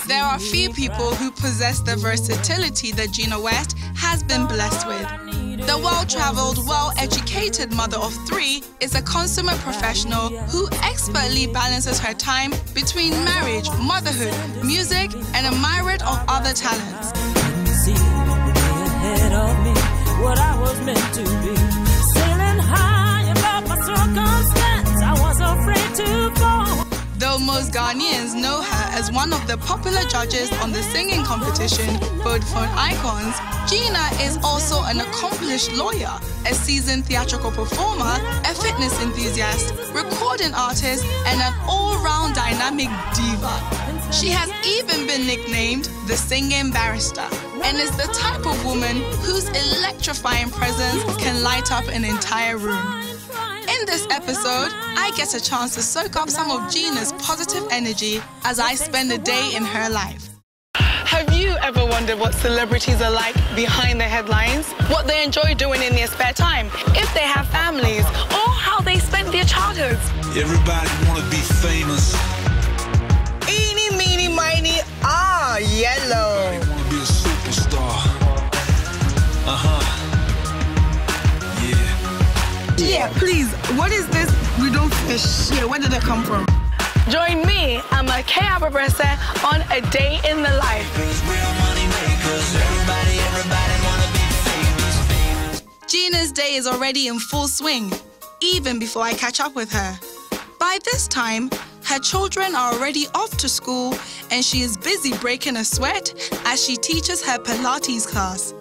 There are few people who possess the versatility that Gena West has been blessed with. The well-traveled, well-educated mother of 3 is a consummate professional who expertly balances her time between marriage, motherhood, music, and a myriad of other talents. What I was meant to be, sailing high above my circumstance, I was afraid to fall. Though most Ghanaians know her as one of the popular judges on the singing competition, Vodafone Icons, Gena is also an accomplished lawyer, a seasoned theatrical performer, a fitness enthusiast, recording artist, and an all-round dynamic diva. She has even been nicknamed the singing barrister, and is the type of woman whose electrifying presence can light up an entire room. In this episode, I get a chance to soak up some of Gena's positive energy as I spend a day in her life. Have you ever wondered what celebrities are like behind the headlines? What they enjoy doing in their spare time, if they have families, or how they spent their childhoods? Everybody wanna be famous. Eeny, meeny, miny, yellow. Everybody wanna be a superstar. Yeah, please, what is this Gudon fish? Yeah, where did it come from? Join me, I'm Abebrese, on A Day in the Life. Gena's day is already in full swing, even before I catch up with her. By this time, her children are already off to school and she is busy breaking a sweat as she teaches her Pilates class.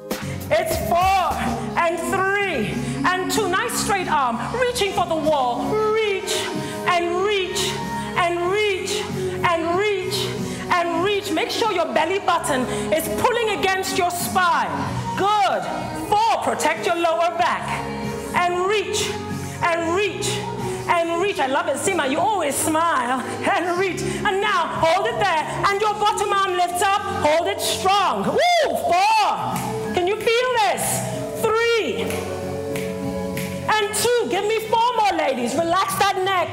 It's 4 and 3 and 2. Nice straight arm, reaching for the wall. Reach and reach and reach and reach and reach. Make sure your belly button is pulling against your spine. Good. 4, protect your lower back. And reach and reach and reach. I love it. Sima, you always smile. And reach. And now, hold it there. And your bottom arm lifts up. Hold it strong. Woo! 4. Can you feel this? 3. And 2. Give me 4 more, ladies. Relax that neck.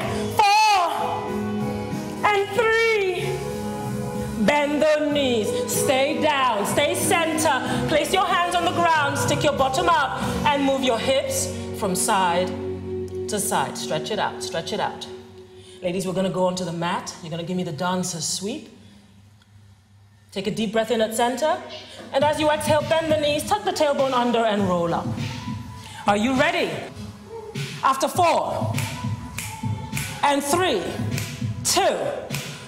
4. And 3. Bend the knees. Stay down. Stay center. Place your hands on the ground. Stick your bottom up. And move your hips from side to side. Stretch it out. Stretch it out. Ladies, we're going to go onto the mat. You're going to give me the dancer's sweep. Take a deep breath in at center. And as you exhale, bend the knees, tuck the tailbone under, and roll up. Are you ready? After 4, and 3, 2,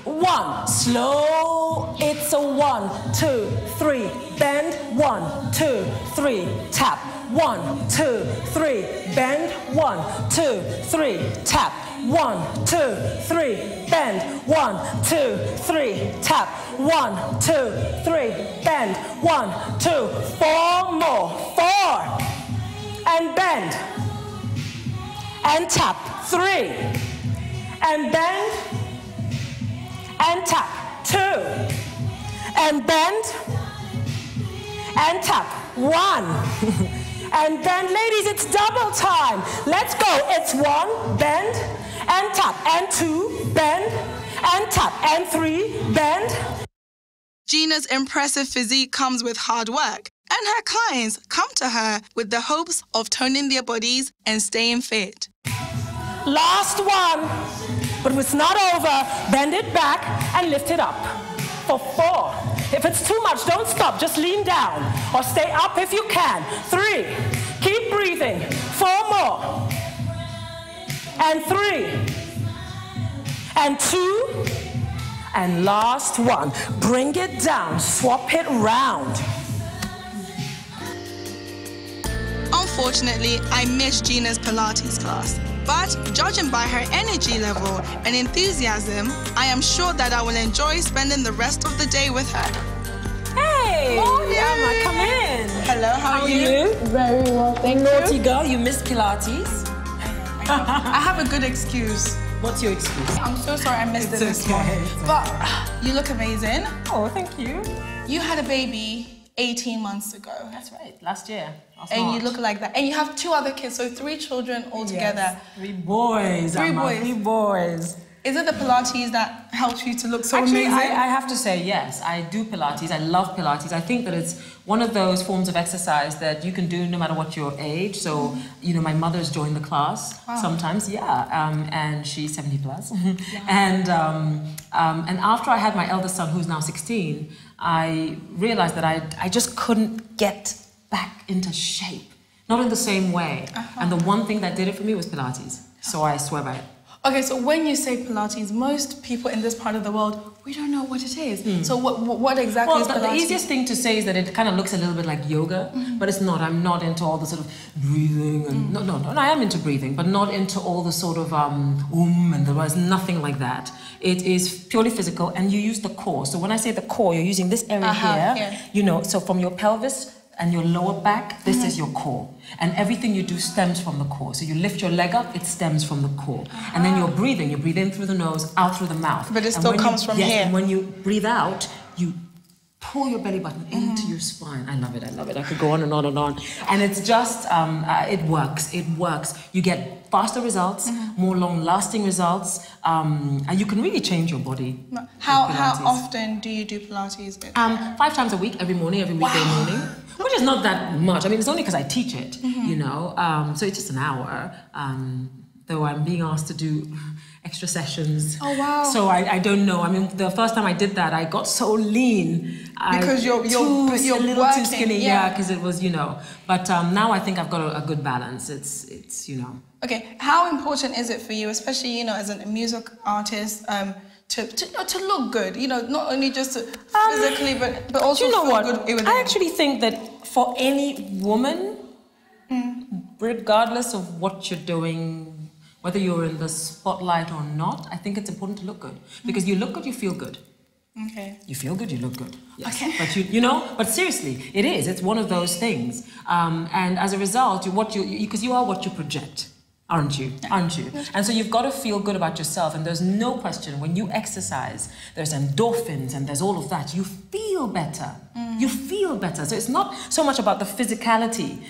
1. Slow. It's a 1, 2, 3. Bend. 1, 2, 3. Tap. 1, 2, 3. Bend. 1, 2, 3. Tap. 1, 2, 3. Bend. 1, 2, 3. Tap. 1, 2, 3. Bend. 1, 2. 4 more. 4. And bend. And tap. 3. And bend. And tap. 2. And bend. And tap. 1. And bend. Ladies, it's double time. Let's go. It's 1. Bend. And tap. And 2. Bend. And tap. And 3. Bend. Gena's impressive physique comes with hard work, and her clients come to her with the hopes of toning their bodies and staying fit. Last one, but it's not over. Bend it back and lift it up for 4. If it's too much, don't stop. Just lean down or stay up if you can. 3. Keep breathing. 4 more. And 3. And 2. And last one. Bring it down. Swap it round. Unfortunately, I missed Gena's Pilates class. But judging by her energy level and enthusiasm, I am sure that I will enjoy spending the rest of the day with her. Hey! Emma, come in. Hello, how are you? Very well, thank you. Naughty girl, you missed Pilates. I have a good excuse. What's your excuse? I'm so sorry I missed it this morning. But you look amazing. Oh, thank you. You had a baby 18 months ago. That's right, last year. And you look like that. And you have 2 other kids, so 3 children altogether. Yes. 3 boys. 3 boys. 3 boys. Is it the Pilates that helps you to look so Actually, amazing? I have to say, yes, I do Pilates. I love Pilates. I think that it's one of those forms of exercise that you can do no matter what your age. So, you know, my mother's joined the class sometimes, and she's 70 plus. And after I had my eldest son, who's now 16, I realized that I just couldn't get back into shape. Not in the same way. And the one thing that did it for me was Pilates. So I swear by it. Okay, so when you say Pilates, most people in this part of the world, we don't know what it is. So what exactly is Pilates? The easiest thing to say is that it kind of looks a little bit like yoga, but it's not. I'm not into all the sort of breathing. And, no, I am into breathing, but not into all the sort of and there was nothing like that. It is purely physical, and you use the core. So when I say the core, you're using this area here, you know, so from your pelvis and your lower back, this is your core. And everything you do stems from the core. So you lift your leg up, it stems from the core. And then you're breathing. You breathe in through the nose, out through the mouth. But it still comes from here. And when you breathe out, you pull your belly button into your spine. I love it, I love it. I could go on and on and on. And it's just, it works. You get faster results, more long-lasting results, and you can really change your body. How often do you do Pilates? 5 times a week, every morning, every weekday morning. Which is not that much. I mean, it's only because I teach it, you know. So it's just an hour. Though I'm being asked to do extra sessions. Oh, wow. So I don't know. I mean, the first time I did that, I got so lean. Because you're a little working, too skinny, because it was, you know. But now I think I've got a good balance. It's you know. Okay, how important is it for you, especially, you know, as a music artist, to look good, you know, not only just physically, but also you know feel what? good within. I actually think that for any woman, regardless of what you're doing, whether you're in the spotlight or not, I think it's important to look good. Because you look good, you feel good. Okay. You feel good, you look good. Yes. Okay. But you know, but seriously, it is. It's one of those things. And as a result, because you are what you project. Aren't you? Aren't you? And so you've got to feel good about yourself. And there's no question, when you exercise, there's endorphins and there's all of that. You feel better. You feel better. So it's not so much about the physicality,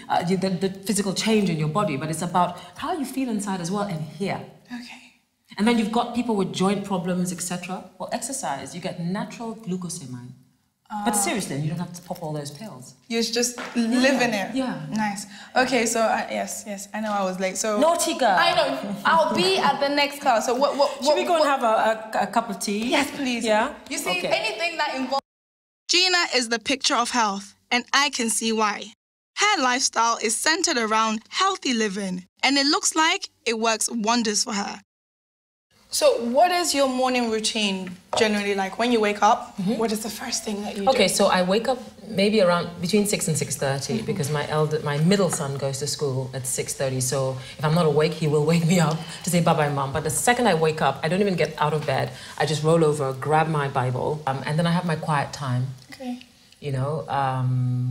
the physical change in your body, but it's about how you feel inside as well and here. Okay. And then you've got people with joint problems, etc. Well, exercise, you get natural glucosamine. But seriously, you don't have to pop all those pills. You're just living it. Yeah. Nice. Okay, so yes, I know I was late. So naughty girl. I know. I'll be at the next class. So what? Should we go and have a cup of tea? Yes, please. Yeah. You see, anything that involves. Gena is the picture of health, and I can see why. Her lifestyle is centered around healthy living, and it looks like it works wonders for her. So what is your morning routine generally like? When you wake up, what is the first thing that you do? Okay, so I wake up maybe around between 6 and 6:30 because my middle son goes to school at 6:30. So if I'm not awake, he will wake me up to say bye-bye, Mom. But the second I wake up, I don't even get out of bed. I just roll over, grab my Bible, and then I have my quiet time. Okay. You know,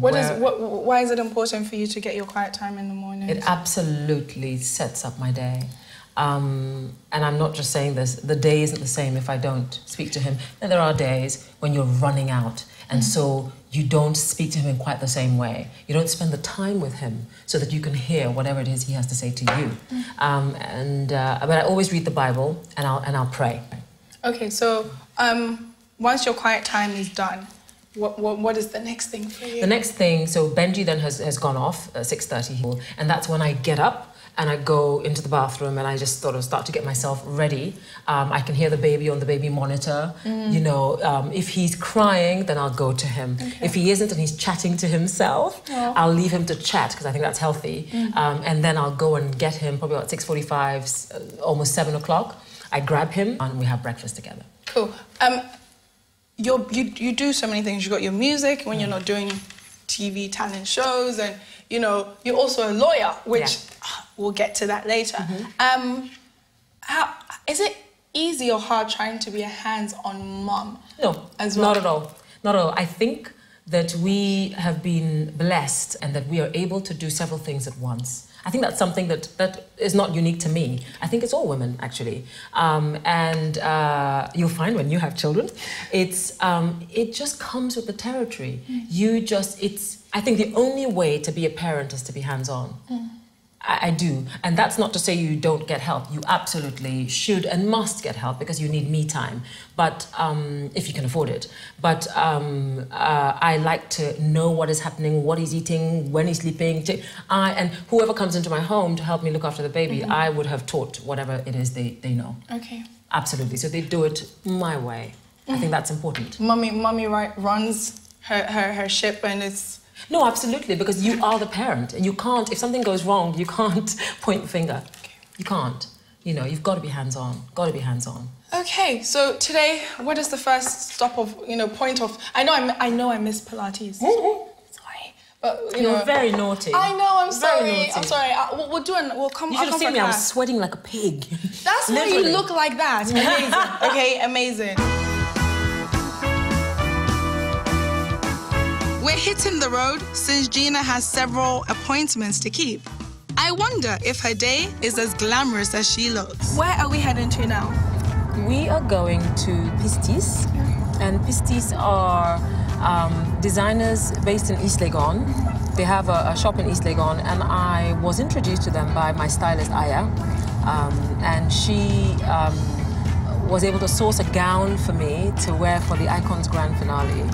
why is it important for you to get your quiet time in the morning? It absolutely sets up my day. And I'm not just saying this, the day isn't the same if I don't speak to him. And there are days when you're running out, and so you don't speak to him in quite the same way. You don't spend the time with him so that you can hear whatever it is he has to say to you. But I always read the Bible, and I'll pray. Okay, so once your quiet time is done, what is the next thing for you? The next thing, so Benji then has gone off at 6:30, and that's when I get up and I go into the bathroom and I just sort of start to get myself ready. I can hear the baby on the baby monitor. You know, if he's crying, then I'll go to him. Okay. If he isn't and he's chatting to himself, I'll leave him to chat because I think that's healthy. And then I'll go and get him probably about 6:45, almost 7 o'clock. I grab him and we have breakfast together. Cool. You do so many things. You got your music when you're not doing TV talent shows, and you know you're also a lawyer, which we'll get to that later. How is it easy or hard trying to be a hands-on mom? No, as well? Not at all. Not at all. I think that we have been blessed and that we are able to do several things at once. I think that's something that is not unique to me. I think it's all women, actually. You'll find when you have children, it just comes with the territory. I think the only way to be a parent is to be hands-on. I do. And that's not to say you don't get help. You absolutely should and must get help because you need me time. But if you can afford it. But I like to know what is happening, what he's eating, when he's sleeping. And whoever comes into my home to help me look after the baby, I would have taught whatever it is they know. Okay. Absolutely. So they do it my way. I think that's important. Mummy runs her ship and it's... No, absolutely, because you are the parent and you can't, if something goes wrong, you can't point the finger. Okay. You can't. You know, you've got to be hands-on. Got to be hands-on. Okay, so today, what is the first stop of, point of... I know I miss Pilates. Sorry, but You're very naughty. I know, I'm sorry. Very naughty. I'm sorry. We'll come. You should have seen me. I was sweating like a pig. That's why you look like that. Amazing. Okay, amazing. We're hitting the road since Gena has several appointments to keep. I wonder if her day is as glamorous as she looks. Where are we heading to now? We are going to Pilates, and Pilates are designers based in East Legon. They have a shop in East Legon, and I was introduced to them by my stylist, Aya, and she was able to source a gown for me to wear for the Icons Grand Finale.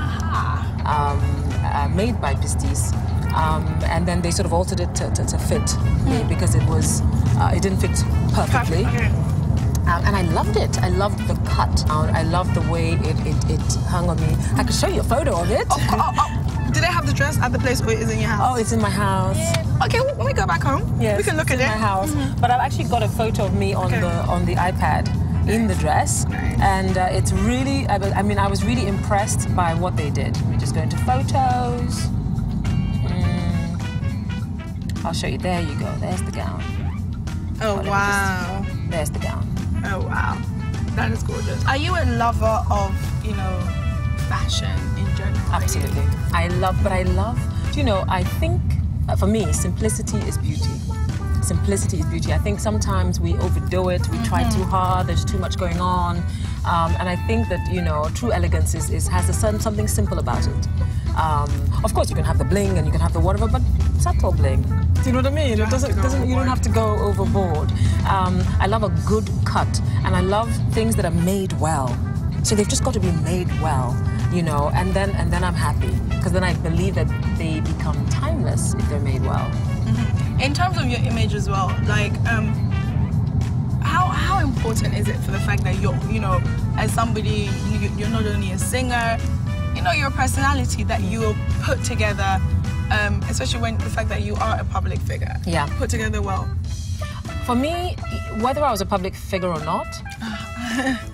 Made by Pilates, and then they sort of altered it to fit me because it didn't fit perfectly. And I loved it. I loved the cut. I loved the way it hung on me. I could show you a photo of it. Do they have the dress at the place or is it in your house? Oh, it's in my house. Yeah. Okay, well, when we go back home, yes, we can look at it. In my house. But I've actually got a photo of me on the iPad in the dress. Nice. And it's really, I was really impressed by what they did. We just go into photos. I'll show you. There you go. There's the gown. Oh, wow. There's the gown. Oh, wow. That is gorgeous. Are you a lover of, fashion in general? Absolutely. I love, I think, for me, simplicity is beauty. Simplicity is beauty. I think sometimes we overdo it, we try too hard, there's too much going on. And I think that, true elegance has something simple about it. Of course, you can have the bling and you can have the whatever, but subtle bling. Do you know what I mean? You don't have to go overboard. I love a good cut, and I love things that are made well. So they've just got to be made well, and then I'm happy, because then I believe that they become timeless if they're made well. In terms of your image as well, like, how important is it for the fact that you're, as somebody, you're not only a singer, you're a personality that you will put together, especially when the fact that you are a public figure. Yeah. Put together well. For me, whether I was a public figure or not,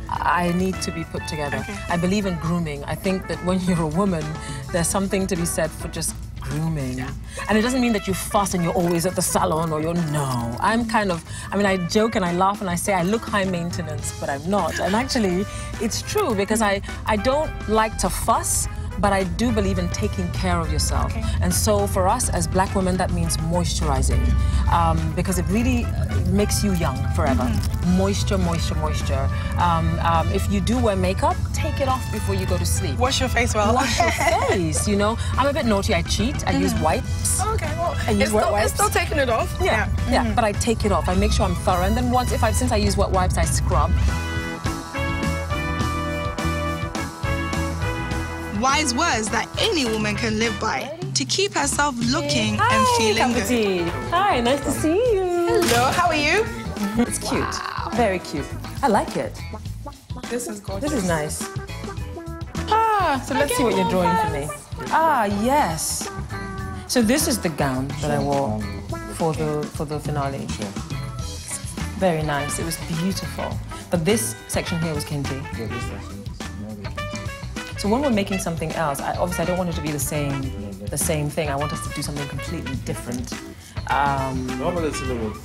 I need to be put together. Okay. I believe in grooming. I think that when you're a woman, there's something to be said for just grooming. Yeah. And it doesn't mean that you fuss and you're always at the salon or no. I'm kind of, I joke and I laugh and I say I look high maintenance, but I'm not. And actually, it's true because I don't like to fuss, but I do believe in taking care of yourself. Okay. And so for us as black women, that means moisturizing, because it really makes you young forever. Moisture, moisture, moisture. If you do wear makeup, take it off before you go to sleep. Wash your face well. Wash your face, I'm a bit naughty, I cheat, I use wipes. Okay, well, I use wet wipes. It's still taking it off. Yeah, but I take it off. I make sure I'm thorough. And then since I use wet wipes, I scrub. Wise words that any woman can live by to keep herself looking and feeling good. Hi, nice to see you. Hello, how are you? It's cute. Wow. Very cute. I like it. This is gorgeous. This is nice. So let's see what you're drawing for me. Yes. So this is the gown that I wore for the finale. Very nice. It was beautiful. But this section here was kente. Yeah, this section. So when we're making something else, obviously I don't want it to be the same thing. I want us to do something completely different. What about the silhouette?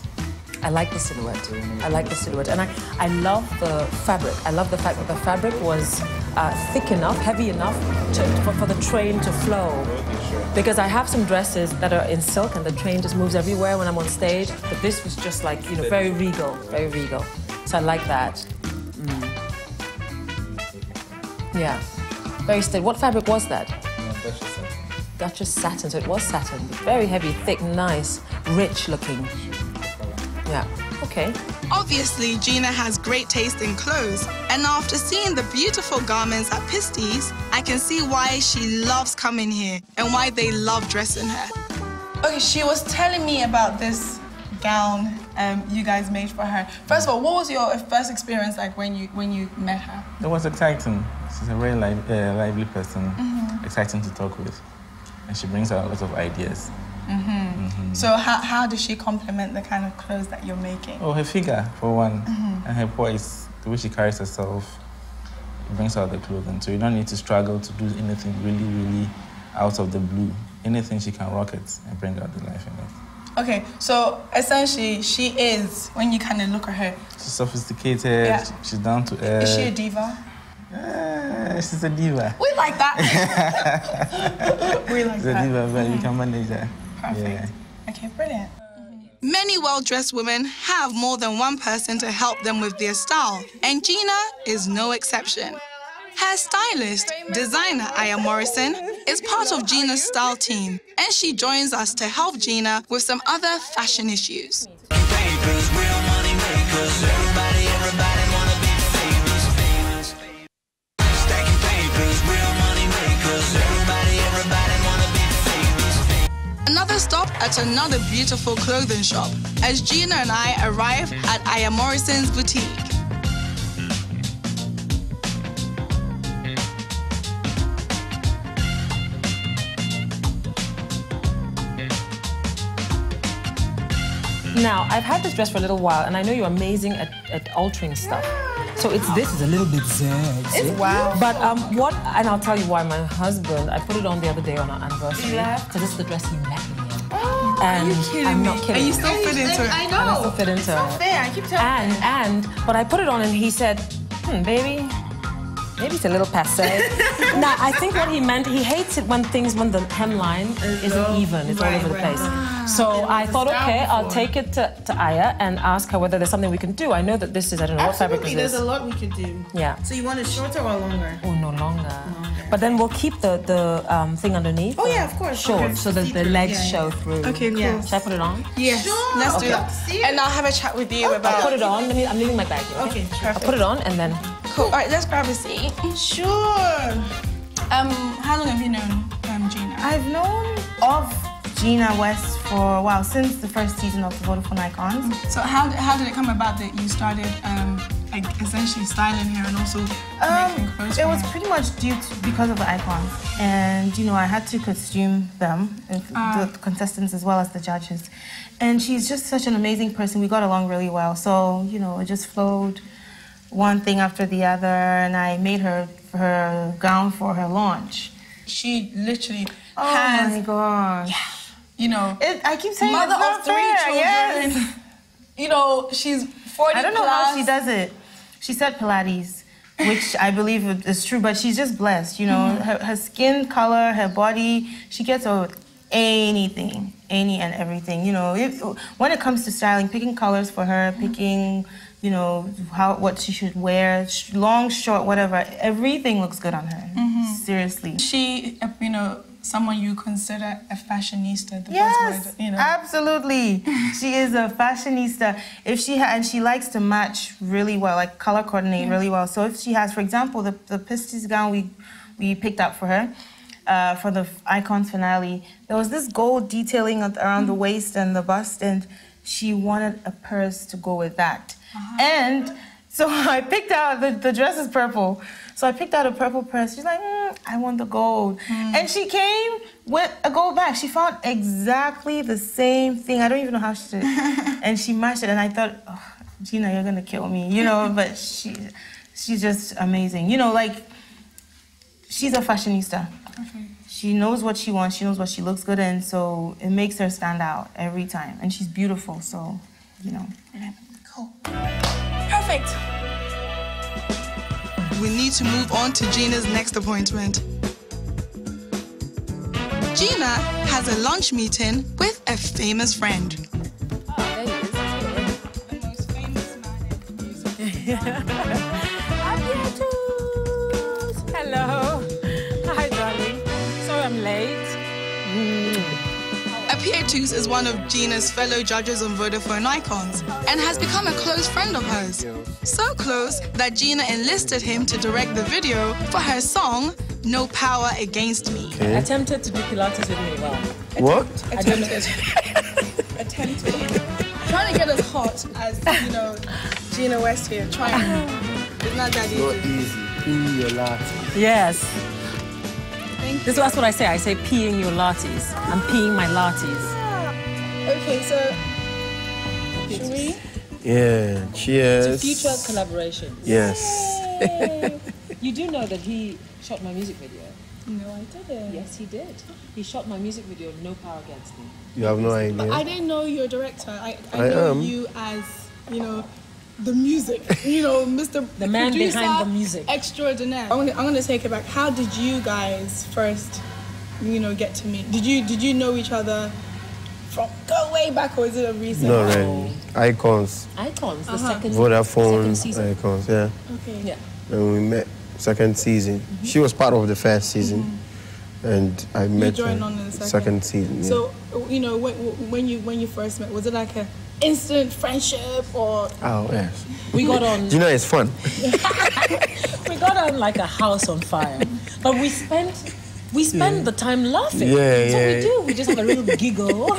I like the silhouette. I like the silhouette. And I love the fabric. I love the fact that the fabric was thick enough, heavy enough for the train to flow. Because I have some dresses that are in silk and the train just moves everywhere when I'm on stage. But this was just like, very regal, very regal. So I like that. Yeah. Very still. What fabric was that? Duchess satin. Duchess satin, so it was satin. Very heavy, thick, nice, rich looking. Yeah. Okay. Obviously, Gena has great taste in clothes, and after seeing the beautiful garments at Pisty's, I can see why she loves coming here and why they love dressing her. Okay, she was telling me about this gown you guys made for her. First of all, what was your first experience like when you met her? It was exciting. She's a very lively person, exciting to talk with, and she brings out a lot of ideas. So how does she complement the kind of clothes that you're making? Oh, her figure, for one, and her voice, the way she carries herself, it brings out the clothing. So you don't need to struggle to do anything really, really out of the blue. Anything she can rock it and bring out the life in it. Okay, so essentially she is, when you kind of look at her... She's sophisticated, she's down to earth. Is she a diva? She's a diva. We like that. We like She's that. a diva, but you can manage her. Perfect. Yeah. Okay, brilliant. Many well-dressed women have more than one person to help them with their style, and Gena is no exception. Her stylist, designer Aya Morrison, is part of Gena's style team, and she joins us to help Gena with some other fashion issues. Another stop at another beautiful clothing shop as Gena and I arrive at Aya Morrison's boutique. Now, I've had this dress for a little while, and I know you're amazing at altering stuff. So this is a little bit sexy. Wow. But and I'll tell you why. My husband, I put it on the other day on our anniversary. Because this is the dress he met me in. Oh, and are you kidding I'm me? not kidding. And you still fit into it? I know. And I still fit into it's not it. fair. I keep telling But I put it on and he said, baby, maybe it's a little passe. Now, I think what he meant, he hates it when the hemline isn't even. It's all over the place. So I thought, okay, I'll take it to Aya and ask her whether there's something we can do. I know that this is, I don't know, what fabric is this? There's a lot we could do. Yeah. So you want it shorter or longer? Oh, no longer. But then we'll keep the thing underneath. Oh, yeah, of course. Short, Okay. so that the legs show through. Okay, cool. Yeah. Should I put it on? Yes, Sure. let's do Okay. that. See? And I'll have a chat with you about... I'll put it on. I'm leaving my bag here. Okay, I'll put it on and then... Cool. All right, let's grab a seat. Sure. How long have you known Gena? I've known of Gena West for a while, since the first season of the Vodafone Icons. So how did it come about that you started like essentially styling her and also making clothes It for was her? pretty much because of the icons. And, I had to costume them, the contestants as well as the judges. And she's just such an amazing person. We got along really well. So, it just flowed one thing after the other, and I made her gown for her launch. She literally Oh my gosh. I keep saying mother it's not of 3 fair. children. Yes. She's 40 I don't know plus. how she does it. She said Pilates, which I believe is true, but she's just blessed, her skin color, her body, she gets away with anything, any and everything, when it comes to styling, picking colors for her, picking, what she should wear, long, short, whatever, everything looks good on her, seriously. She, someone you consider a fashionista, the Yes, buzzword, absolutely. She is a fashionista. And she likes to match really well, like color coordinate really well. So if she has, for example, the Pisty's gown we picked up for her for the Icons finale, there was this gold detailing around the waist and the bust, and she wanted a purse to go with that. And so I picked out, the dress is purple. So I picked out a purple purse. She's like, I want the gold. And she came with a gold bag. She found exactly the same thing. I don't even know how she did it. And she matched it. And I thought, oh, Gena, you're going to kill me. But she's just amazing. She's a fashionista. Okay. She knows what she wants. She knows what she looks good in. So it makes her stand out every time. And she's beautiful. So, Cool. Perfect. We need to move on to Gena's next appointment. Gena has a lunch meeting with a famous friend. The most famous man in music. Hello. Hi, darling. Sorry I'm late. Appeared Pilates is one of Gena's fellow judges on Vodafone Icons and has become a close friend of hers. So close that Gena enlisted him to direct the video for her song, No Power Against Me. Okay. Attempted to do Pilates with me, wow. What? Attempted. Trying to get as hot as, Gena West here. Trying. It's not that easy. Not easy. Peeing your latte. Yes. Thank This is what I say. I say peeing your lattes. I'm peeing my lattes. Okay, so should we? Yeah, cheers. It's a future collaboration. Yes. You do know that he shot my music video? No, I didn't. Yes, he did. He shot my music video, No Power Against Me. You have no idea. But I didn't know you're a director. I I know am. you as, the music. Mr. The man producer behind the music. Extraordinaire. I'm gonna take it back. How did you guys first, get to meet? Did you know each other from go way back, or is it a recent? No, really. Icons. Icons, the second Vodafone season. Icons, yeah. Okay. Yeah. And we met second season. She was part of the first season. And I met joined her on in the second season. Yeah. So, when you first met, was it like a instant friendship or? Oh, yes. We got on. Gena is fun. We got on like a house on fire. But we spent the time laughing. Yeah, so yeah. we do. We just have a little giggle.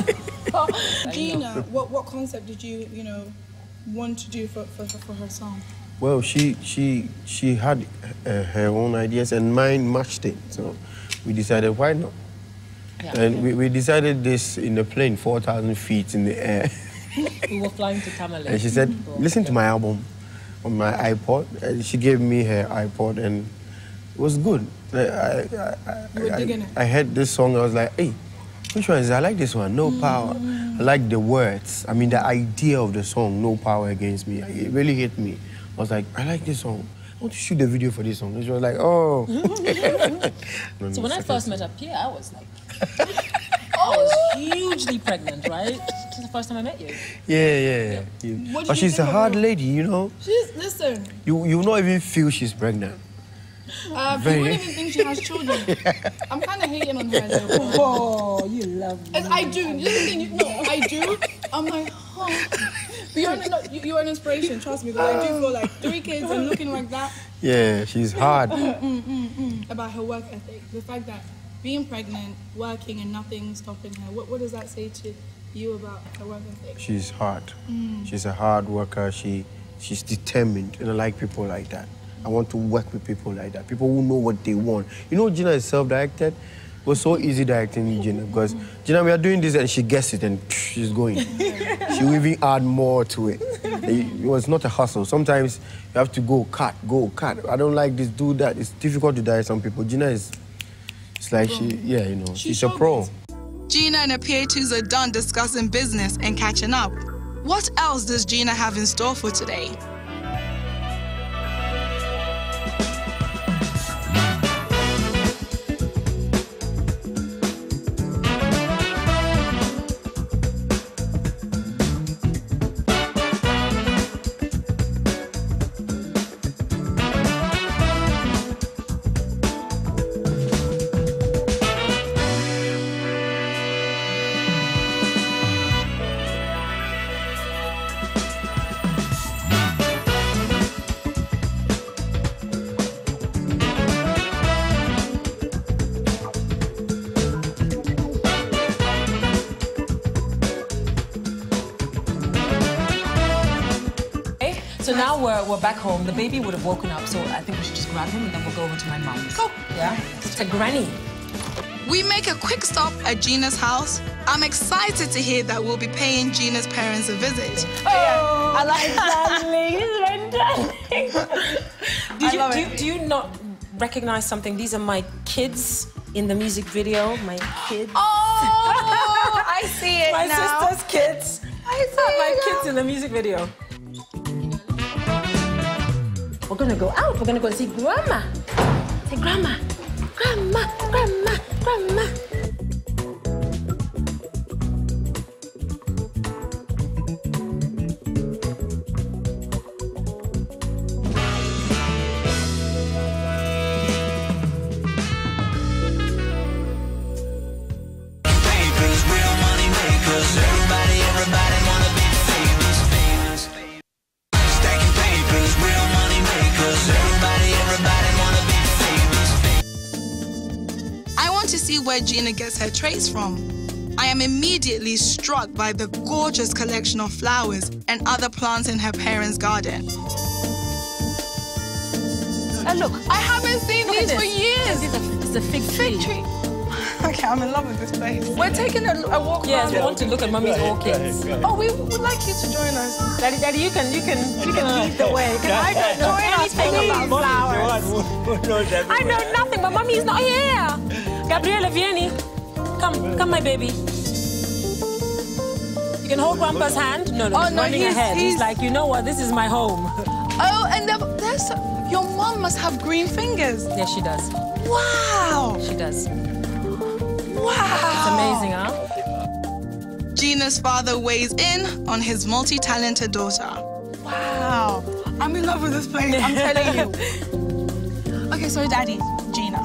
Gena, what concept did you want to do for her song? Well, she had her own ideas and mine matched it. So we decided, why not? Yeah. And we decided this in a plane, 4,000 feet in the air. We were flying to Tamale. And she said, listen to my album on my iPod. And she gave me her iPod and it was good. You were digging it? I heard this song, I was like, hey, which one is it? I like this one, No Power. I like the words. I mean, the idea of the song, No Power Against Me. It really hit me. I was like, I like this song. I want to shoot the video for this song. And she was like, oh. So when I first met up here, I was like, I was hugely pregnant, right? This is the first time I met you. Yeah. But she's a hard lady, Listen. You will not even feel she's pregnant. You wouldn't even think she has children. I'm kind of hating on her though. Oh, you love me. And I do. I do. I'm like, oh. But you're an inspiration, trust me. Because I do feel like 3 kids and looking like that. Yeah, she's hard. About her work ethic. The fact that being pregnant, working, and nothing stopping her. What does that say to you about her work ethic? She's hard. She's a hard worker. She's determined, and I like people like that. I want to work with people like that. People who know what they want. Gena is self-directed. It was so easy directing Gena because Gena, we are doing this and she gets it and she's going. She will even add more to it. It was not a hustle. Sometimes you have to go cut. I don't like this, do that. It's difficult to direct some people. Gena is, it's like she's a pro. Gena and her PA2s are done discussing business and catching up. What else does Gena have in store for today? So now we're back home. The baby would have woken up, so I think we should just grab him and then we'll go over to my mom's. Go. Yeah? It's a granny. We make a quick stop at Gena's house. I'm excited to hear that we'll be paying Gena's parents a visit. Oh, I like darling. It's my darling. Do you not recognize something? These are my kids in the music video. My kids. Oh, I see it my now. sister's kids. I see My it kids in the music video. We're gonna go out. We're gonna go see Grandma. Say Grandma, Grandma, Grandma, Grandma. Papers, real money maker. see where Gena gets her traits from. I am immediately struck by the gorgeous collection of flowers and other plants in her parents' garden. And look, I haven't seen look these at for this. years. It's a fig tree. Okay, I'm in love with this place. We're taking a walk Yes, around. we want to look at Mummy's orchids. Oh, we would like you to join us. Daddy, you can lead the way. Because I don't know anything about flowers. I know nothing, but Mummy is not here. Gabriela, Vieni, come, my baby. You can hold Grandpa's hand. No, he's running ahead. He's like, you know what? This is my home. Oh, and there's your mom must have green fingers. Yes, she does. Wow. She does. Wow. It's amazing, huh? Gena's father weighs in on his multi-talented daughter. Wow. I'm in love with this place, I'm telling you. Okay, so Daddy, Gena,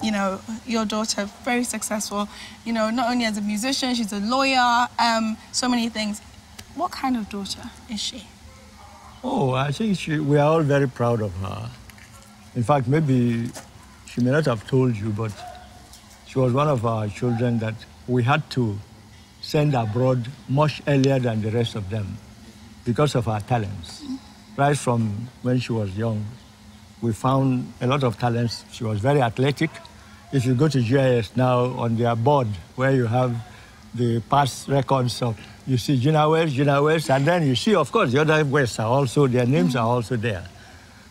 you know, your daughter, very successful, you know, not only as a musician, she's a lawyer, so many things. What kind of daughter is she? Oh, I think we are all very proud of her. In fact, maybe she may not have told you, but she was one of our children that we had to send abroad much earlier than the rest of them because of her talents. Right from when she was young, we found a lot of talents. She was very athletic. If you go to GIS now, on their board where you have the past records of, you see Gena West, and then you see, of course, the other Wests are also, their names are also there.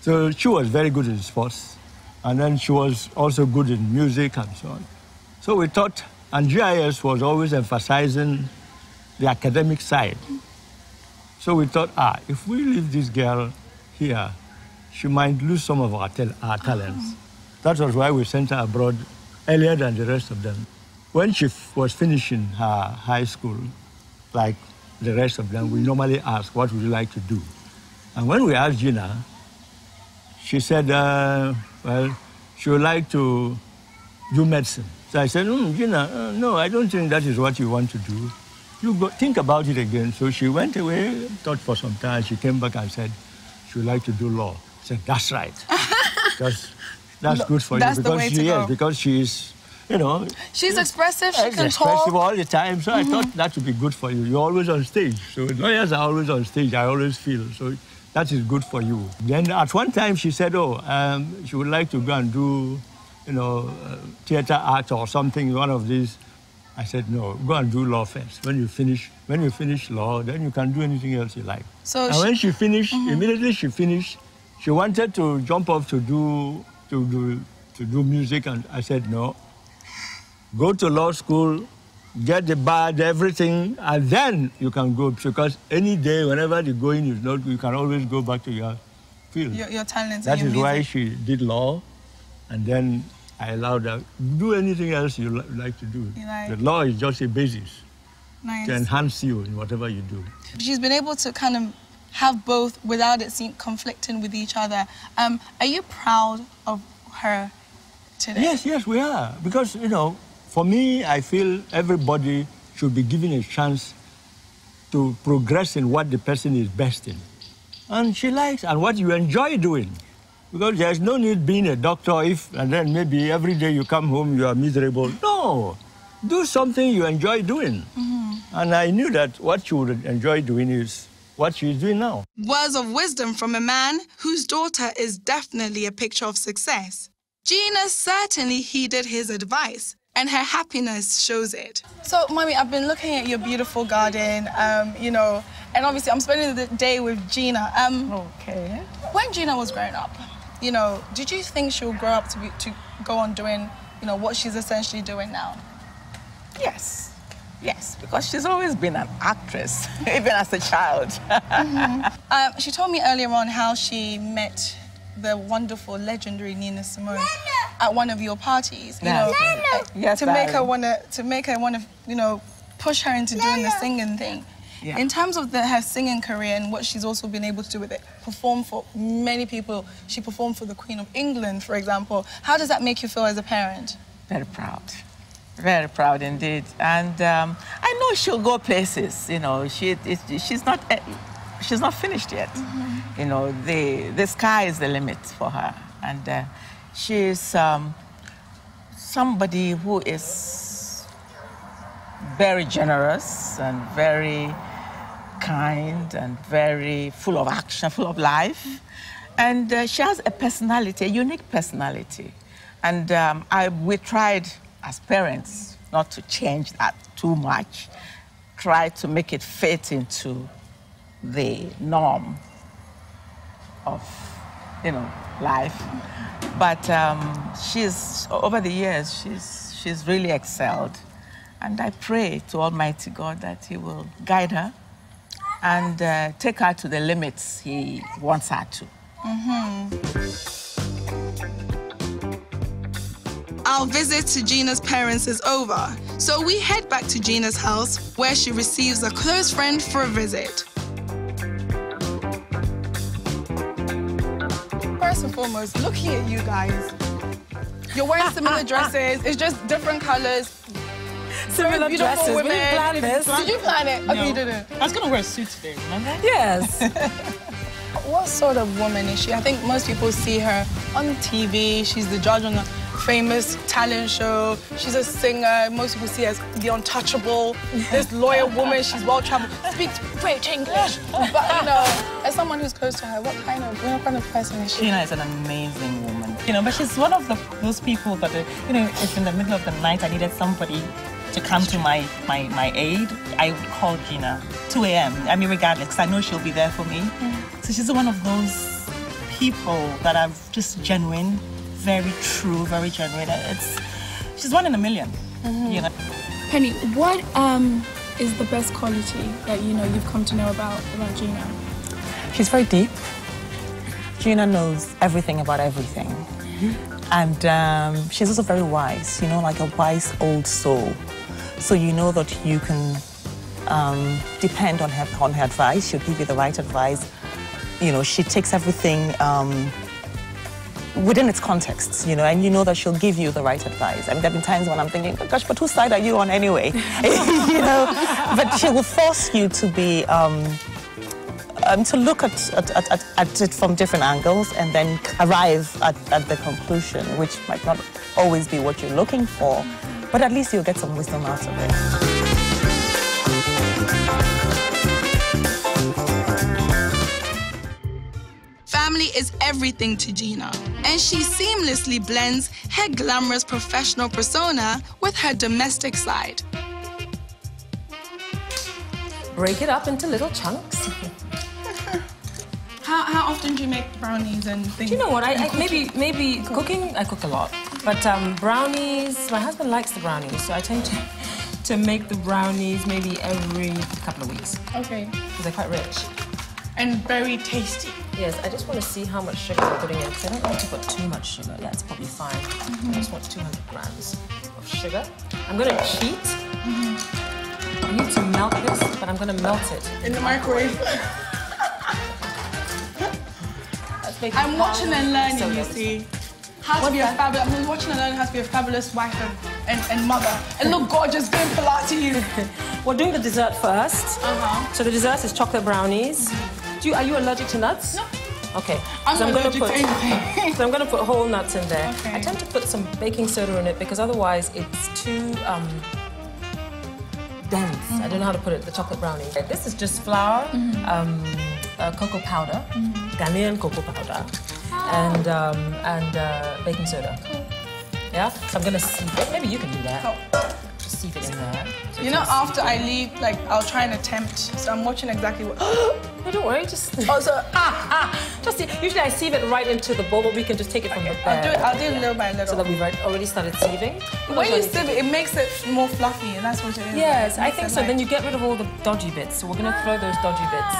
So she was very good in sports, and then she was also good in music and so on. So we thought, and GIS was always emphasizing the academic side. So we thought, if we leave this girl here, she might lose some of our talents. That was why we sent her abroad earlier than the rest of them. When she was finishing her high school, like the rest of them, we normally ask, what would you like to do? And when we asked Gena, she said, well, she would like to do medicine. So I said, Gena, no, I don't think that is what you want to do. You go, think about it again. So she went away, thought for some time. She came back and said she would like to do law. I said, that's right. That's good for that's you. The way to go. Because she is, you know. She's expressive, she can expressive talk. all the time. So I thought that would be good for you. You're always on stage. So lawyers are always on stage, I always feel. So that is good for you. Then at one time she said, she would like to go and do, you know, theater art or something, one of these. I said, no, go and do law first. When you finish law, then you can do anything else you like. So and when she finished, immediately she finished, she wanted to jump off to do music, and I said, no. Go to law school, get the badge, everything, and then you can go, because any day, whenever the going is not, you can always go back to your field. Your talents. That is why she did law, and then I allowed her do anything else you like to do. The law is just a basis to enhance you in whatever you do. She's been able to kind of have both without it seem conflicting with each other. Are you proud of her today? Yes, we are. Because, you know, for me, I feel everybody should be given a chance to progress in what the person is best in. And she likes, and what you enjoy doing. Because there's no need being a doctor and then maybe every day you come home, you are miserable. No, do something you enjoy doing. And I knew that what she would enjoy doing is what she's doing now. Words of wisdom from a man whose daughter is definitely a picture of success. Gena certainly heeded his advice, and her happiness shows it. So, Mommy, I've been looking at your beautiful garden, you know, and obviously I'm spending the day with Gena. Okay. When Gena was growing up, you know, did you think she'll grow up to go on doing, you know, what she's essentially doing now? Yes, because she's always been an actress, even as a child. She told me earlier on how she met the wonderful, legendary Nina Simone at one of your parties. You know, yes, to make her want to, you know, push her into doing the singing thing. Yeah. In terms of her singing career and what she's also been able to do with it, perform for many people. She performed for the Queen of England, for example. How does that make you feel as a parent? Very proud indeed. And I know she'll go places. You know, she's not finished yet. You know, the sky is the limit for her, and she's somebody who is very generous and very kind and very full of action, full of life. And she has a personality, a unique personality. And we tried, as parents, not to change that too much, try to make it fit into the norm of, life. But over the years, she's really excelled. And I pray to Almighty God that He will guide her and take her to the limits He wants her to. Our visit to Gena's parents is over, so we head back to Gena's house, where she receives a close friend for a visit. First and foremost, looking at you guys, you're wearing similar dresses, it's just different colors. Similar dresses. We didn't plan this. Did you plan it? No. Okay, you didn't. I was going to wear a suit today, remember? Yes. What sort of woman is she? I think most people see her on TV. She's the judge on a famous talent show. She's a singer. Most people see her as the untouchable. This lawyer woman, she's well-traveled, speaks great English. But, as someone who's close to her, what kind of person is she? Gena is an amazing woman. But she's one of those people that, if in the middle of the night I needed somebody to come to my aid, I would call Gena, 2 a.m. I mean, regardless, because I know she'll be there for me. So she's one of those people that are just genuine, very true, very genuine. She's one in a million, Penny, what is the best quality that you've come to know about Gena? She's very deep. Gena knows everything about everything. And she's also very wise, like a wise old soul. So you know that you can depend on her advice. She'll give you the right advice. She takes everything within its context, and you know that she'll give you the right advice. I mean, there have been times when I'm thinking, oh, gosh, but whose side are you on anyway? But she will force you to be, to look at it from different angles and then arrive at the conclusion, which might not always be what you're looking for, but at least you'll get some wisdom out of it. Family is everything to Gena, and she seamlessly blends her glamorous professional persona with her domestic side. Break it up into little chunks. How often do you make brownies and things? Do you know what? Maybe cooking, I cook a lot. But brownies, my husband likes the brownies, so I tend to make the brownies maybe every couple of weeks. Okay. Because they're quite rich. And very tasty. Yes, I just want to see how much sugar I'm putting in, because I don't want to put too much sugar. Yeah, it's probably fine. I just want 200 grams of sugar. I'm going to cheat. I need to melt this, but I'm going to melt it. In the microwave. I'm watching and learning, you see. How to be a fabulous... I'm watching and learning how to be a fabulous wife and mother. And look gorgeous doing Pilates. We're doing the dessert first. So the dessert is chocolate brownies. Are you allergic to nuts? No. Okay. I'm allergic to anything. So I'm going to put whole nuts in there. Okay. I tend to put some baking soda in it because otherwise it's too dense. I don't know how to put it, the chocolate brownie. This is just flour, cocoa powder, Ghanaian cocoa powder, and baking soda. Yeah? So I'm going to sieve it. Maybe you can do that. Just sieve it in there. So after I leave, I'll try and attempt. So I'm watching exactly what... No, don't worry, just... Just see. Usually I sieve it right into the bowl, but we can just take it from the bed. I'll do it little by little. So that we've already started sieving. When you sieve it, it makes it more fluffy, and that's what it is. Yes, I think so. Then you get rid of all the dodgy bits. So we're going to throw those dodgy bits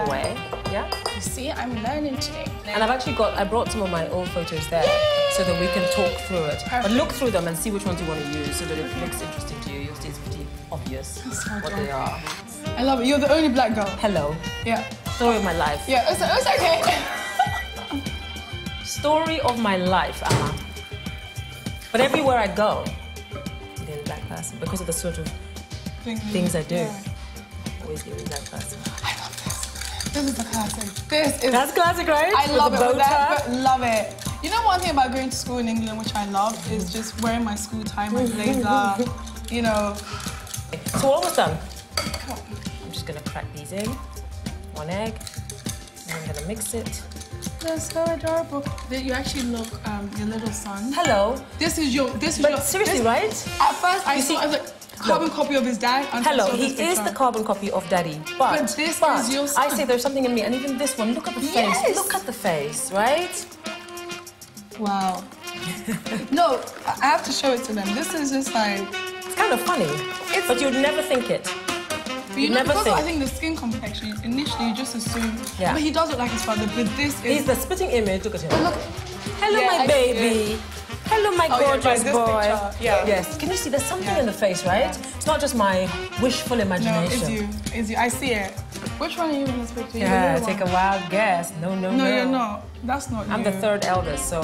away. Yeah? You see, I'm learning today. And I brought some of my old photos there so that we can talk through it. Perfect. But look through them and see which ones you want to use so that it looks interesting to you. You'll see it's pretty obvious what they are. I love it. You're the only black girl. Hello. Yeah. Story of my life. Yeah, it's okay. Story of my life, Amma. But everywhere I go, I'm the black person because of the sort of things I do. Yeah. Always the only black person. I love this. This is the classic. That's classic, right? I love it. Love it. You know, one thing about going to school in England, which I love, is just wearing my school tie, my blazer, you know. So we're almost done. I'm just gonna crack these in. 1 egg. And I'm gonna mix it. They're so adorable. You actually look your little son. Hello. This is your. Seriously, right? At first, I saw a carbon copy of his dad. Hello, he is the carbon copy of Daddy. But this is your son. I say there's something in me, and even this one. Look at the face. Look at the face, right? Wow. No, I have to show it to them. This is just like. It's kind of funny, but you'd never think it. But you know, because I think the skin complexion, initially you just assume. Yeah. But he does look like his father, but this is. He's the spitting image. Look at him. Oh, look. Hello, my baby. Hello, my gorgeous boy. Yeah. Yes. Can you see? There's something in the face, right? Yeah. It's not just my wishful imagination. No, it's you. It's you. I see it. Which one are you in this picture? Yeah, take a wild guess. No. No, you're not. That's not you. I'm the third eldest, so.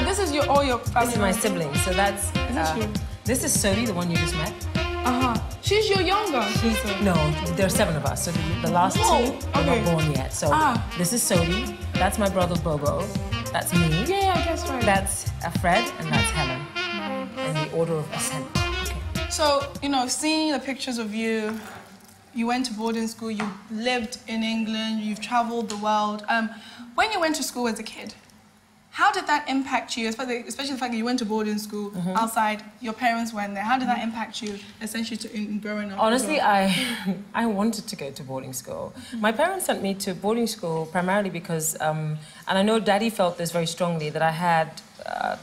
This is all your family. This is my siblings, so that's. Is this you? This is Sodi, the one you just met. She's your younger. No, there are 7 of us. So the last 2 are not born yet. So this is Sodi. That's my brother Bobo. That's me. Yeah, I guess right. That's Fred, and that's Helen. In the order of ascent. Okay. So, you know, seeing the pictures of you, you went to boarding school, you lived in England, you've traveled the world. When you went to school as a kid, how did that impact you, especially the fact that you went to boarding school outside, your parents went there? How did that impact you, essentially, in growing up? Honestly, I wanted to go to boarding school. My parents sent me to boarding school primarily because, and I know Daddy felt this very strongly, that I had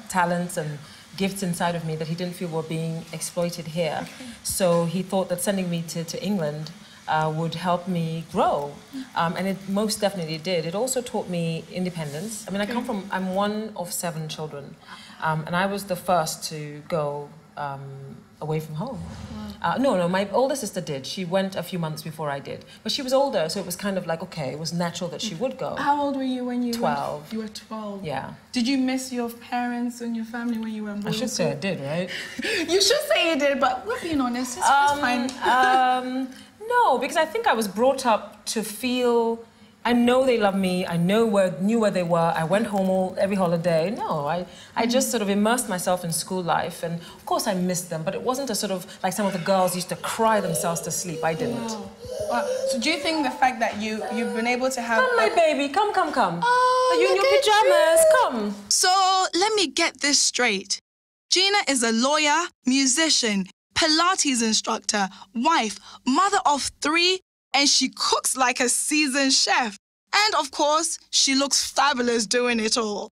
talents and gifts inside of me that he didn't feel were being exploited here. Okay. So he thought that sending me to England would help me grow, and it most definitely did. It also taught me independence. I mean, I'm one of 7 children, and I was the first to go away from home. Wow. No, my older sister did. She went a few months before I did, but she was older, so it was kind of like, okay, it was natural that she would go. How old were you when you 12. went? You were 12. Yeah. Did you miss your parents and your family when you were in boarding school? I should say I did, right? You should say you did, but we're being honest. It's fine. No, because I think I was brought up to feel, I know they love me, I knew where they were, I went home every holiday. No, I just sort of immersed myself in school life, and of course I missed them, but it wasn't a sort of, like some of the girls used to cry themselves to sleep. I didn't. Wow. So do you think the fact that you've been able to have... Come, my baby, come. Oh, are you in your pajamas? Come. So let me get this straight. Gena is a lawyer, musician, Pilates instructor, wife, mother of 3, and she cooks like a seasoned chef. And of course, she looks fabulous doing it all.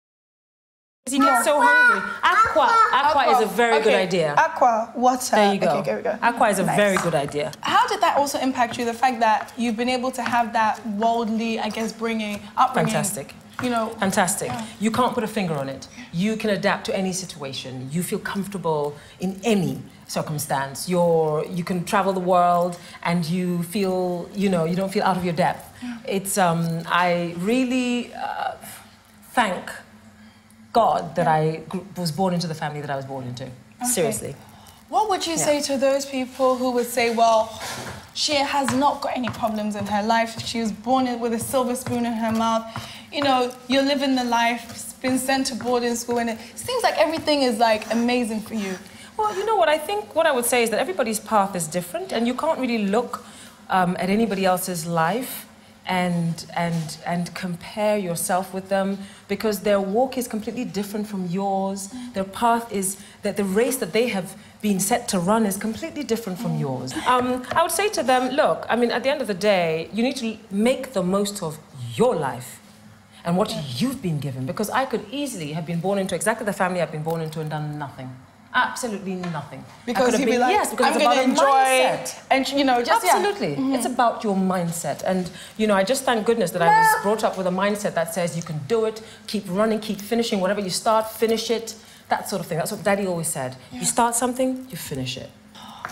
You get so hungry. Aqua is a very good idea. Aqua, water. There you go. Okay, here we go. Aqua is a very good idea. How did that also impact you, the fact that you've been able to have that worldly, I guess, upbringing? Fantastic. You know, fantastic. Yeah. You can't put a finger on it. You can adapt to any situation. You feel comfortable in any circumstance. You can travel the world and you feel, you don't feel out of your depth. Yeah. It's, I really thank God that I was born into the family that I was born into. Okay. Seriously. What would you say to those people who would say, well, she has not got any problems in her life. She was born with a silver spoon in her mouth. You know, you're living the life, been sent to boarding school, and it seems like everything is like amazing for you. Well, you know what, I think what I would say is that everybody's path is different, and you can't really look at anybody else's life and compare yourself with them, because their walk is completely different from yours. Their path is, that the race that they have been set to run is completely different from yours. I would say to them, look, I mean, at the end of the day, you need to make the most of your life and what you've been given, because I could easily have been born into exactly the family I've been born into and done nothing. Absolutely nothing. Because you'd be like, yes, because I'm going to enjoy mindset. And, you know, just, absolutely. Yeah. It's about your mindset. And, you know, I just thank goodness that I was brought up with a mindset that says you can do it, keep running, keep finishing, whatever you start, finish it, that sort of thing. That's what Daddy always said. Yeah. You start something, you finish it.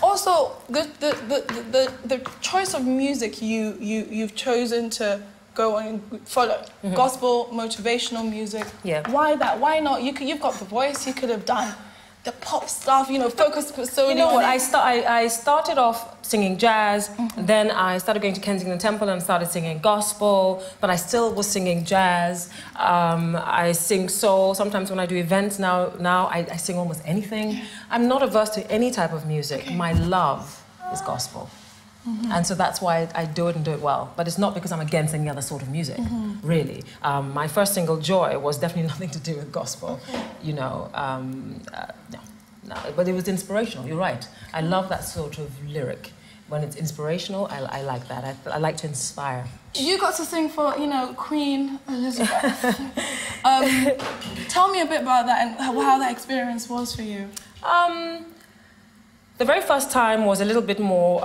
Also, the choice of music you've chosen to go and follow, gospel, motivational music. Yeah. Why that? Why not? You've got the voice. You could have done the pop stuff, you know, focus so You know what, I started off singing jazz, then I started going to Kensington Temple and started singing gospel, but I still was singing jazz. I sing soul. Sometimes when I do events now I sing almost anything. I'm not averse to any type of music. My love is gospel. And so that's why I do it and do it well. But it's not because I'm against any other sort of music, really. My first single, Joy, was definitely nothing to do with gospel. You know, no, but it was inspirational, you're right. I love that sort of lyric. When it's inspirational, I like that. I like to inspire. You got to sing for, you know, Queen Elizabeth. Tell me a bit about that and how that experience was for you. The very first time was a little bit more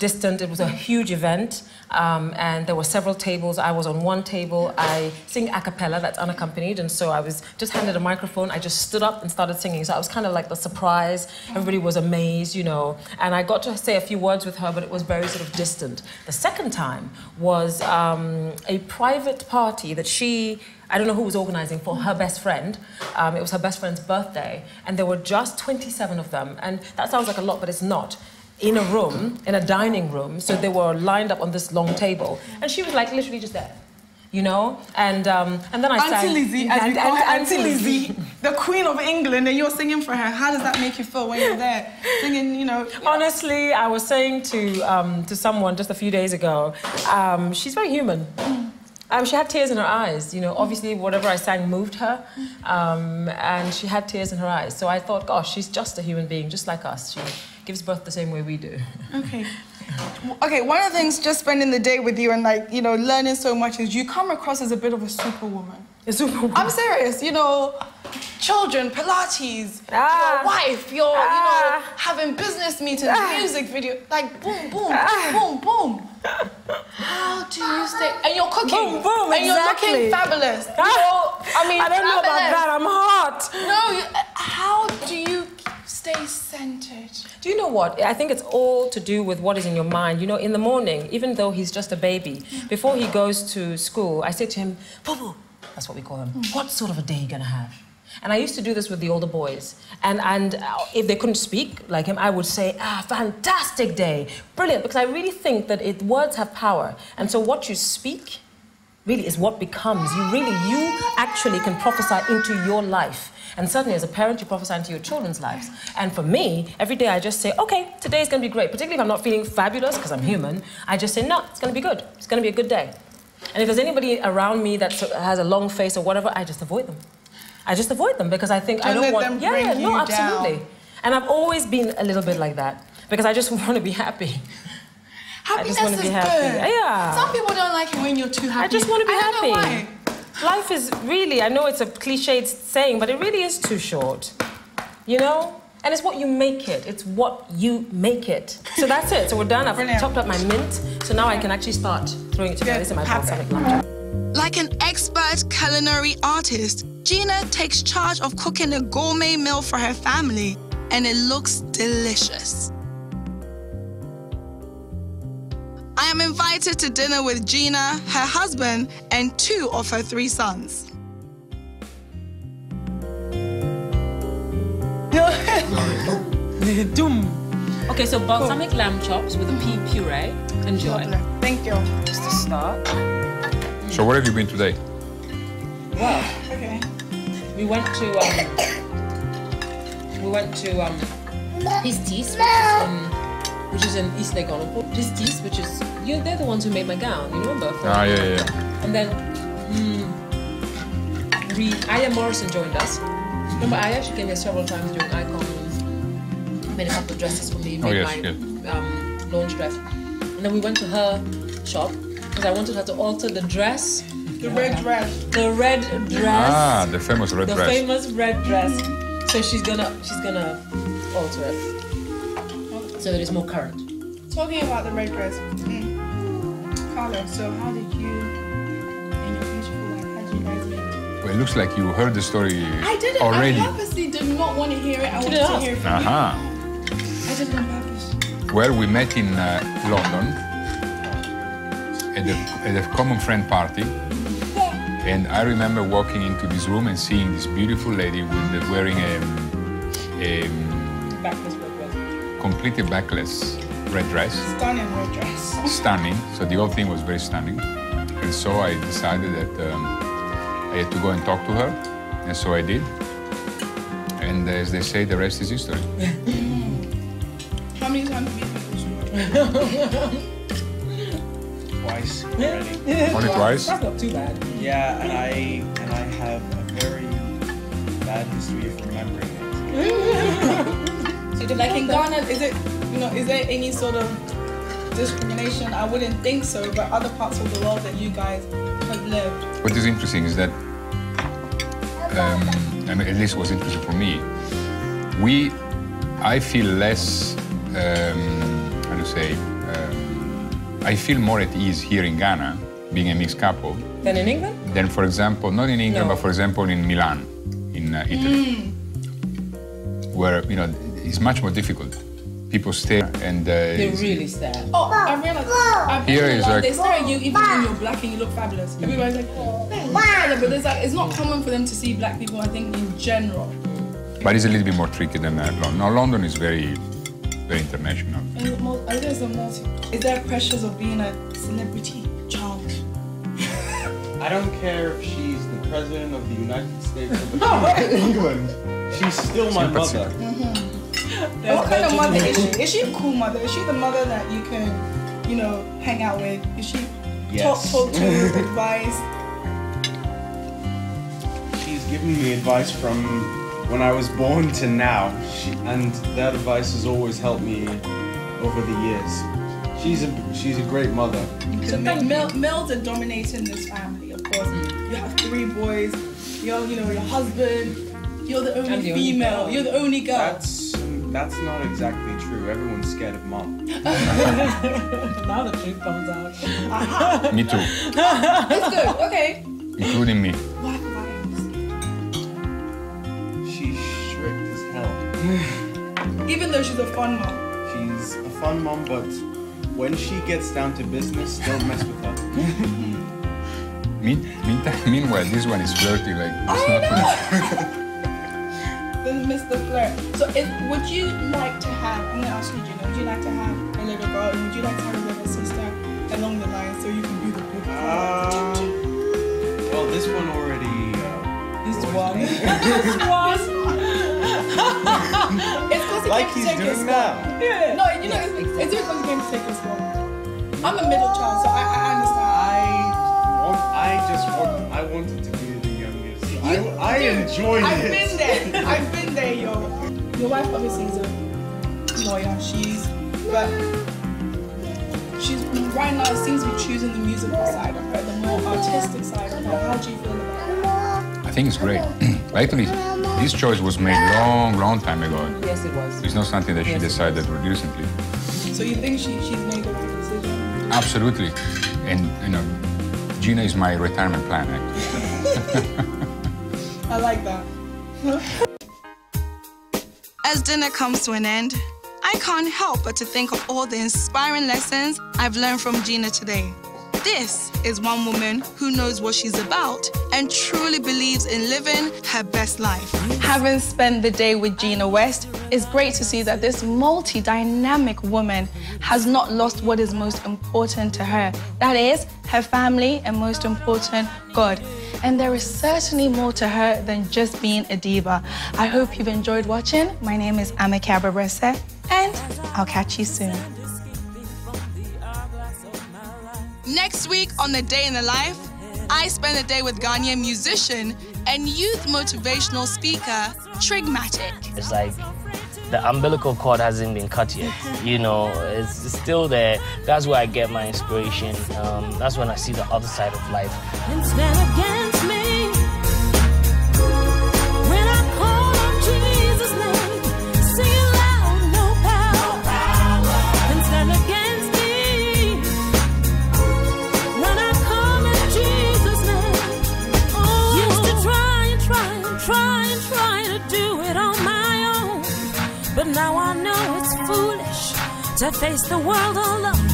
distant. It was a huge event, and there were several tables. I was on one table. I sing a cappella, that's unaccompanied, and so I was just handed a microphone. I just stood up and started singing. So I was kind of like the surprise. Everybody was amazed, you know, and I got to say a few words with her, but it was very sort of distant. The second time was a private party that I don't know who was organising for her best friend. It was her best friend's birthday, and there were just 27 of them. And that sounds like a lot, but it's not. In a room, in a dining room, so they were lined up on this long table, and she was like literally just there, you know. And then I sang. Auntie Lizzie, as we call her, Auntie Lizzie, the Queen of England, and you're singing for her. How does that make you feel when you're there singing? You know. Honestly, I was saying to someone just a few days ago, she's very human. She had tears in her eyes, you know. Obviously, whatever I sang moved her, and she had tears in her eyes. So I thought, gosh, she's just a human being, just like us. She gives birth the same way we do. Okay. Okay, one of the things just spending the day with you and, like, you know, learning so much is you come across as a bit of a superwoman. A superwoman? I'm serious, you know, children, Pilates, your wife, you know, having business meetings, music video, like boom, boom, boom, boom. How do you stay? And you're cooking. Boom, boom, and exactly. you're looking fabulous. You know, I mean, I don't know about that. I'm hot. No, how do you stay centered? Do you know what? I think it's all to do with what is in your mind. You know, in the morning, even though he's just a baby, before he goes to school, I say to him, Boo-boo, that's what we call him. What sort of a day are you gonna have? And I used to do this with the older boys. And if they couldn't speak like him, I would say, fantastic day, brilliant, because I really think that words have power. And so what you speak really is what becomes. You actually can prophesy into your life. And certainly as a parent, you prophesy into your children's lives. And for me, every day I just say, okay, today's gonna be great. Particularly if I'm not feeling fabulous, because I'm human, I just say, no, it's gonna be good. It's gonna be a good day. And if there's anybody around me that has a long face or whatever, I just avoid them. I just avoid them because I think I don't want... Yeah, no, absolutely. Down. And I've always been a little bit like that because I just want to be happy. Happiness I just want to be happy. Good. Yeah. Some people don't like it when you're too happy. I just want to be happy. I don't know why. Life is really, I know it's a cliched saying, but it really is too short. You know? And it's what you make it. It's what you make it. So that's it. So we're done. I've chopped up my mint. So now I can actually start throwing it together. This is my balsamic lamb. Like an expert culinary artist, Gena takes charge of cooking a gourmet meal for her family, and it looks delicious. I am invited to dinner with Gena, her husband, and 2 of her 3 sons. Okay, so balsamic lamb chops with a pea puree. Enjoy. Thank you. Just to start. So where have you been today? Well, okay. We went to Pistis, which is in East Legon. Pistis, which is they're the ones who made my gown. You remember? Yeah. And then Aya Morrison joined us. Remember Aya? She came here several times during Icons. Made a couple of dresses for me. Made my launch dress. And then we went to her shop. Because I wanted her to alter the dress. The red dress. The red dress. Ah, the famous red dress. The famous red dress. So she's gonna alter it. So that it's more current. Talking about the red dress. Carla, so how did you and your beautiful wife, how did you guys meet? Well, it looks like you heard the story I didn't. already. I purposely did not want to hear it. I wanted to hear it from you. I did it on purpose. Well, we met in London at a common friend party. And I remember walking into this room and seeing this beautiful lady wearing a Backless red dress. completely backless red dress. Stunning red dress. Stunning. So the whole thing was very stunning. And so I decided that I had to go and talk to her. And so I did. And as they say, the rest is history. How many times have you been to Twice already. Only twice? That's not too bad. Yeah, and I have a very bad history of remembering it. So like in Ghana, is there any sort of discrimination? I wouldn't think so, but other parts of the world that you guys have lived. What is interesting is that, I mean, at least was interesting for me, I feel less, how to say, I feel more at ease here in Ghana, being a mixed couple. Than in England? Than, for example, not in England, No. but for example in Milan, in Italy, where, you know, it's much more difficult. People stare and... They really stare. Oh, I realized. Here is like... They stare at you even when you're black and you look fabulous. Everybody's like, but it's not common for them to see black people, I think, in general. But it's a little bit more tricky than London. Now, London is very, very international. Is there pressures of being a celebrity child? I don't care if she's the president of the United States of England. She's still my mother. What kind of mother is she? Is she a cool mother? Is she the mother that you can, you know, hang out with? Is she talk to, advice? She's given me advice from when I was born to now, and that advice has always helped me over the years. She's a great mother. So males are dominating this family, of course. You have 3 boys. You're, your husband. You're the only female. You're the only girl. That's not exactly true. Everyone's scared of mom. Now the truth comes out. Me too. It's good. Okay. Including me. Why? She's strict as hell. Even though she's a fun mom. She's a fun mom, but when she gets down to business, don't mess with her. Meanwhile, this one is flirty, like, it's not... Mr. Flirt. So would you like to have, I'm going to ask you, Gena, would you like to have a little girl, and would you like to have a little sister along the line so you can do the book? Well, this one already... This one? It's because he like came to he's take doing his now. spot. Yeah. No, it's because he came to take his spot. I'm a middle child, so I understand. I wanted to be the youngest. I enjoyed I've it. been there. I've been there, yo. Your wife obviously is a lawyer. But right now it seems to be choosing the musical side of her, the more artistic side of her. How do you feel about it? I think it's great. Actually, this choice was made long time ago. Yes, it was. It's not something that she decided recently. So you think she's made the right decision? Absolutely. And, Gena is my retirement plan, actually. I like that. As dinner comes to an end, I can't help but to think of all the inspiring lessons I've learned from Gena today. This is one woman who knows what she's about and truly believes in living her best life. Having spent the day with Gena West, it's great to see that this multi-dynamic woman has not lost what is most important to her. That is, her family, and most important, God. And there is certainly more to her than just being a diva. I hope you've enjoyed watching. My name is Abebrese, and I'll catch you soon. Next week on The Day in the Life, I spend a day with Ghanaian musician and youth motivational speaker, Trigmatic. It's like the umbilical cord hasn't been cut yet. It's still there. That's where I get my inspiration. That's when I see the other side of life. And stand against me when I call on Jesus' name. Sing it loud, no power. And stand against me when I call on Jesus' name. Oh, used to try to do it on my own, but now I know it's foolish to face the world alone.